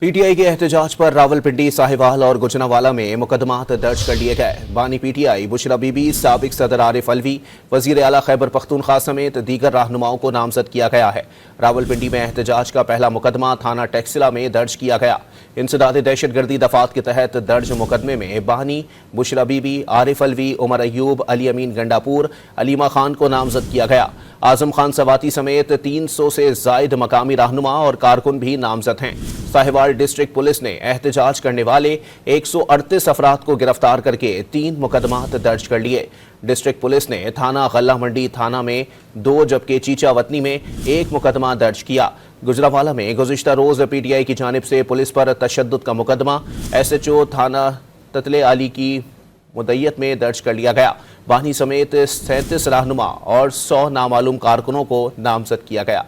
P T I के एहतजाज पर रावलपिंडी, साहिवाल और गुजरांवाला में मुकदमात दर्ज कर लिए गए। बानी P T I Bushra Bibi, साबिक सदर आरिफ अलवी, वजीर आला खैबर पख्तूनख्वा समेत दीगर रहनुमाओं को नामजद किया गया है। रावलपिंडी में एहतजाज का पहला मुकदमा थाना टेक्सिला में दर्ज किया गया। इंसदाद दहशतगर्दी दफात के तहत दर्ज मुकदमे में बानी, बुशरा बीबी, आरिफ अलवी, उमर अयूब, अली अमीन गंडापुर, अलीमा खान को नामजद किया गया। आजम खान सवाती समेत 300 से जायद मकामी रहनुमा और कारकुन भी नामजद हैं। साहिवाल डिस्ट्रिक्ट पुलिस ने एहतजाज करने वाले 138 अफराद को गिरफ्तार करके 3 मुकदमात दर्ज कर लिए। डिस्ट्रिक्ट पुलिस ने थाना गल्ला मंडी थाना में 2 जबकि चीचा वतनी में 1 मुकदमा दर्ज किया। गुजरांवाला में गुज़िश्ता रोज PTI की जानिब से पुलिस पर तशद्दुद का मुकदमा SHO थाना ततले आली की मुद्दत में दर्ज कर लिया गया। बानी समेत 37 रहनुमा और 100 नामालूम कारकुनों को नामजद किया गया।